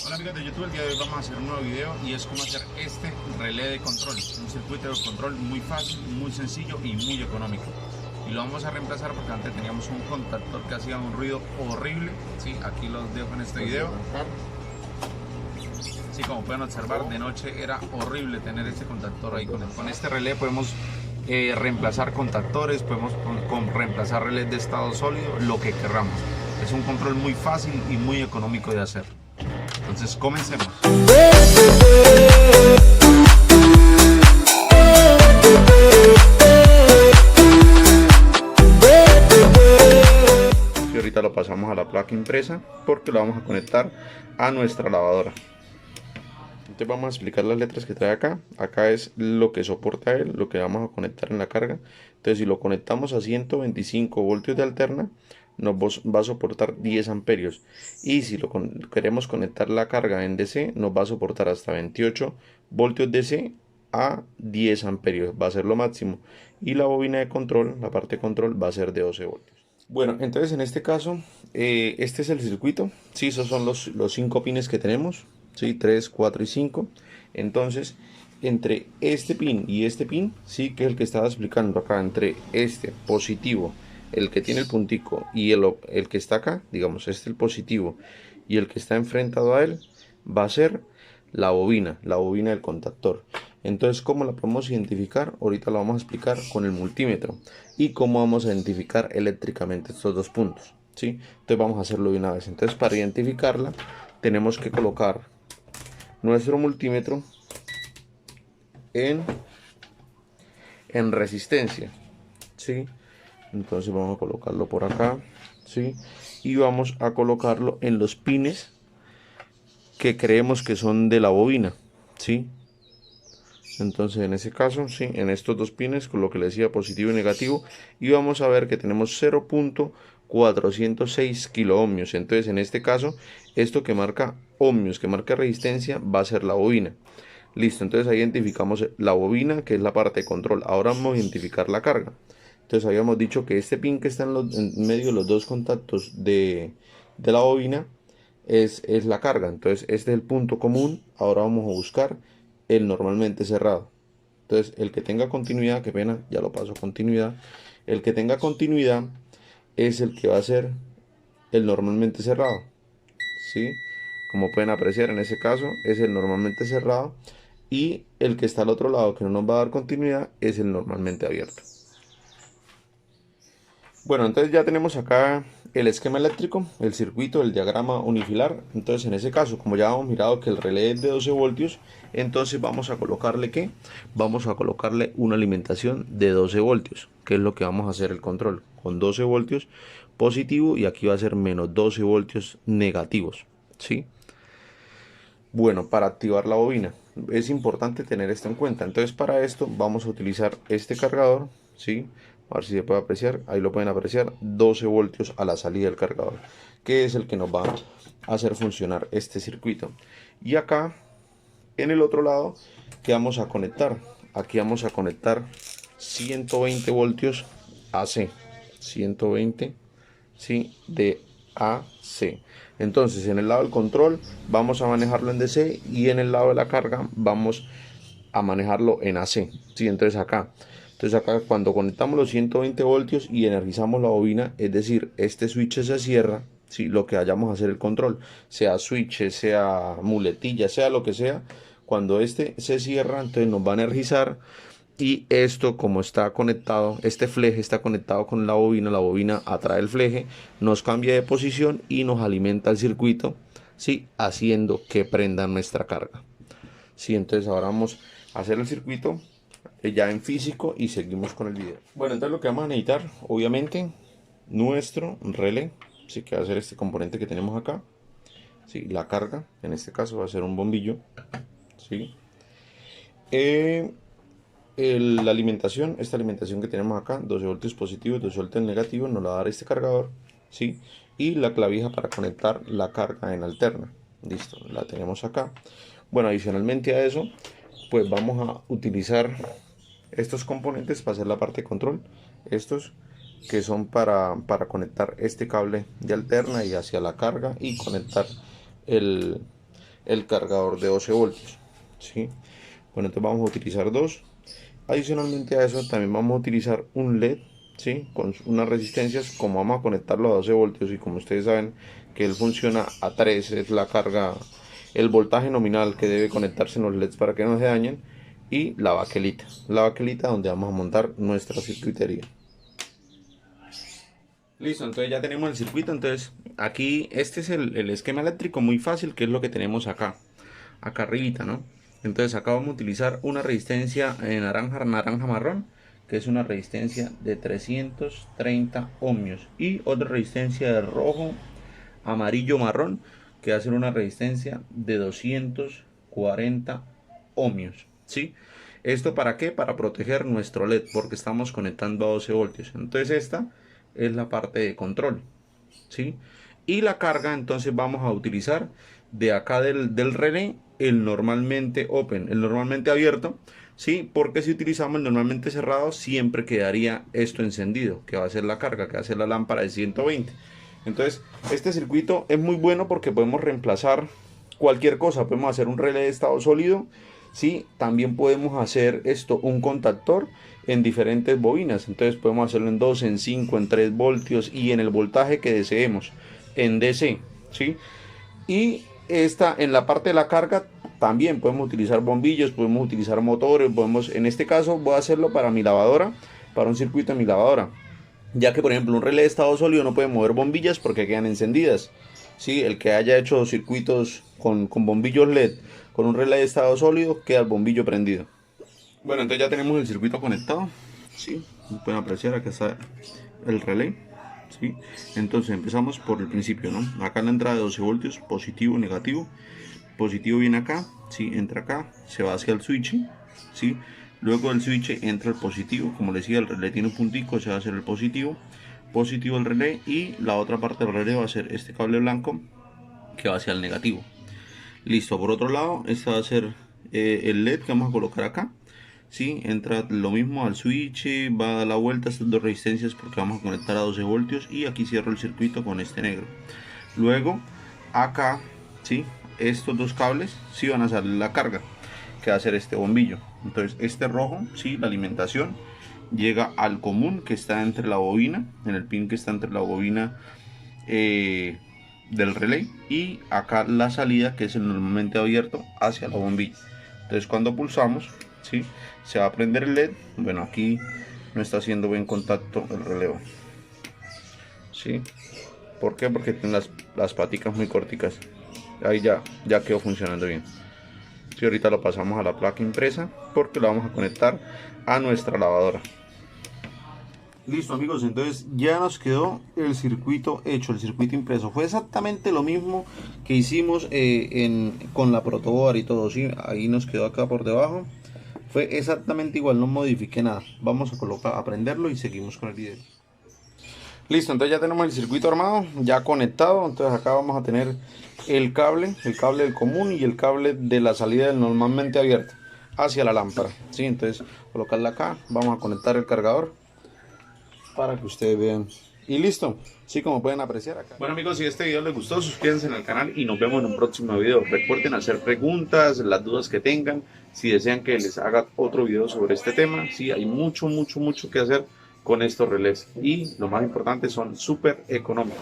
Hola amigos de YouTube, el día de hoy vamos a hacer un nuevo video y es cómo hacer este relé de control, un circuito de control muy fácil, muy sencillo y muy económico. Y lo vamos a reemplazar porque antes teníamos un contactor que hacía un ruido horrible. Sí, aquí los dejo en este video. Sí, como pueden observar, de noche era horrible tener este contactor ahí. Con este relé podemos reemplazar contactores, podemos reemplazar relés de estado sólido, lo que queramos. Es un control muy fácil y muy económico de hacer. Entonces comencemos. Y ahorita lo pasamos a la placa impresa porque lo vamos a conectar a nuestra lavadora. Entonces vamos a explicar las letras que trae acá. Acá es lo que soporta él, lo que vamos a conectar en la carga. Entonces si lo conectamos a 125 voltios de alterna, nos va a soportar 10 amperios. Y si lo queremos conectar la carga en DC, nos va a soportar hasta 28 voltios DC a 10 amperios. Va a ser lo máximo. Y la bobina de control, la parte de control, va a ser de 12 voltios. Bueno, entonces en este caso, este es el circuito. Sí, esos son los 5 pines que tenemos. ¿Sí? 3, 4 y 5. Entonces, entre este pin y este pin, sí, que es el que estaba explicando acá, entre este positivo, el que tiene el puntico, y el que está acá, digamos, este el positivo, y el que está enfrentado a él, va a ser la bobina del contactor. Entonces, ¿cómo la podemos identificar? Ahorita lo vamos a explicar con el multímetro. Y cómo vamos a identificar eléctricamente estos dos puntos, ¿sí? Entonces vamos a hacerlo de una vez. Entonces, para identificarla, tenemos que colocar nuestro multímetro en resistencia, ¿sí? Entonces vamos a colocarlo por acá, ¿sí? Y vamos a colocarlo en los pines que creemos que son de la bobina, ¿sí? Entonces en ese caso, sí, en estos dos pines, con lo que le decía positivo y negativo, y vamos a ver que tenemos 0.406 kiloohmios. Entonces en este caso, esto que marca ohmios, que marca resistencia, va a ser la bobina. Listo, entonces ahí identificamos la bobina, que es la parte de control. Ahora vamos a identificar la carga. Entonces habíamos dicho que este pin que está en medio de los dos contactos de la bobina es la carga. Entonces este es el punto común. Ahora vamos a buscar el normalmente cerrado. Entonces el que tenga continuidad, qué pena, ya lo paso a continuidad. El que tenga continuidad es el que va a ser el normalmente cerrado, ¿sí? Como pueden apreciar, en ese caso es el normalmente cerrado, y el que está al otro lado, que no nos va a dar continuidad, es el normalmente abierto. Bueno, entonces ya tenemos acá el esquema eléctrico, el circuito, el diagrama unifilar. Entonces en ese caso, como ya hemos mirado que el relé es de 12 voltios, entonces vamos a colocarle ¿qué? Vamos a colocarle una alimentación de 12 voltios, que es lo que vamos a hacer el control, con 12 voltios positivo, y aquí va a ser menos 12 voltios negativos, ¿sí? Bueno, para activar la bobina es importante tener esto en cuenta. Entonces para esto vamos a utilizar este cargador, ¿sí? A ver si se puede apreciar, ahí lo pueden apreciar, 12 voltios a la salida del cargador, que es el que nos va a hacer funcionar este circuito. Y acá en el otro lado, ¿qué vamos a conectar? Aquí vamos a conectar 120 voltios AC, 120, ¿sí? De AC. Entonces en el lado del control vamos a manejarlo en DC, y en el lado de la carga vamos a manejarlo en AC, ¿sí? Entonces acá cuando conectamos los 120 voltios y energizamos la bobina, es decir, este switch se cierra, ¿sí? Lo que vayamos a hacer el control, sea switch, sea muletilla, sea lo que sea, cuando este se cierra, entonces nos va a energizar. Y esto, como está conectado, este fleje está conectado con la bobina atrae el fleje, nos cambia de posición y nos alimenta el circuito, ¿sí? Haciendo que prenda nuestra carga, ¿sí? Entonces ahora vamos a hacer el circuito ya en físico y seguimos con el video. Bueno, entonces lo que vamos a necesitar, obviamente, nuestro relé, ¿sí? Que va a ser este componente que tenemos acá, ¿sí? La carga, en este caso va a ser un bombillo, ¿sí? La alimentación, esta alimentación que tenemos acá, 12 voltios positivos, 12 voltios negativos, nos la va a dar este cargador, ¿sí? Y la clavija para conectar la carga en alterna. Listo, la tenemos acá. Bueno, adicionalmente a eso, pues vamos a utilizar estos componentes para hacer la parte de control. Estos que son para conectar este cable de alterna y hacia la carga, y conectar el el cargador de 12 voltios, ¿sí? Bueno, entonces vamos a utilizar dos. Adicionalmente a eso también vamos a utilizar un LED, ¿sí? Con unas resistencias, como vamos a conectarlo a 12 voltios y como ustedes saben que él funciona a 3, es la carga, el voltaje nominal que debe conectarse en los LEDs para que no se dañen, y la baquelita donde vamos a montar nuestra circuitería. Listo, entonces ya tenemos el circuito. Entonces aquí este es el esquema eléctrico muy fácil, que es lo que tenemos acá arribita, ¿no? Entonces acá vamos a utilizar una resistencia naranja marrón, que es una resistencia de 330 ohmios, y otra resistencia de rojo amarillo marrón, que va a ser una resistencia de 240 ohmios, ¿sí? ¿Esto para qué? Para proteger nuestro LED, porque estamos conectando a 12 voltios. Entonces esta es la parte de control, ¿sí? Y la carga, entonces vamos a utilizar de acá del relé el normalmente open, el normalmente abierto, ¿sí? Porque si utilizamos el normalmente cerrado siempre quedaría esto encendido, que va a ser la carga, que va a ser la lámpara de 120. Entonces este circuito es muy bueno porque podemos reemplazar cualquier cosa. Podemos hacer un relé de estado sólido, ¿sí? También podemos hacer esto, un contactor en diferentes bobinas. Entonces podemos hacerlo en 2, en 5, en 3 voltios y en el voltaje que deseemos, en DC, ¿sí? Y esta, en la parte de la carga, también podemos utilizar bombillos, podemos utilizar motores, en este caso voy a hacerlo para mi lavadora, para un circuito de mi lavadora, ya que por ejemplo un relé de estado sólido no puede mover bombillas porque quedan encendidas. Sí, el que haya hecho circuitos con bombillos LED con un relé de estado sólido, queda el bombillo prendido. Bueno, entonces ya tenemos el circuito conectado, ¿sí? Como pueden apreciar, acá está el relé, ¿sí? Entonces empezamos por el principio, ¿no? Acá en la entrada de 12 voltios, positivo, negativo. Positivo viene acá, ¿sí? Entra acá, se va hacia el switch, ¿sí? Luego del switch entra el positivo, como les decía, el relé tiene un puntico, se va a hacer el positivo. Positivo el relé, y la otra parte del relé va a ser este cable blanco que va hacia el negativo. Listo, por otro lado, este va a ser el LED que vamos a colocar acá. Sí, entra lo mismo al switch, va a dar la vuelta a estas dos resistencias porque vamos a conectar a 12 voltios, y aquí cierro el circuito con este negro. Luego acá, ¿sí? Estos dos cables sí van a salir la carga, que va a ser este bombillo. Entonces este rojo, ¿sí? La alimentación llega al común que está entre la bobina, en el pin que está entre la bobina del relé, y acá la salida, que es el normalmente abierto hacia la bombilla. Entonces cuando pulsamos, ¿sí? Se va a prender el LED. Bueno, aquí no está haciendo buen contacto el relevo, ¿sí? ¿Por qué? Porque tiene las paticas muy corticas. Ahí ya quedó funcionando bien. Sí, ahorita lo pasamos a la placa impresa porque lo vamos a conectar a nuestra lavadora. Listo, amigos, entonces ya nos quedó el circuito hecho, el circuito impreso. Fue exactamente lo mismo que hicimos con la protoboard y todo, ¿sí? Ahí nos quedó acá por debajo. Fue exactamente igual, no modifiqué nada. Vamos a prenderlo y seguimos con el video. Listo, entonces ya tenemos el circuito armado, ya conectado. Entonces acá vamos a tener el cable del común y el cable de la salida del normalmente abierto hacia la lámpara, ¿sí? Entonces colocarla acá, vamos a conectar el cargador para que ustedes vean. Y listo, sí, como pueden apreciar acá. Bueno, amigos, si este video les gustó, suscríbanse al canal y nos vemos en un próximo video. Recuerden hacer preguntas, las dudas que tengan, si desean que les haga otro video sobre este tema. Sí, hay mucho que hacer con estos relés, y lo más importante, son súper económicos.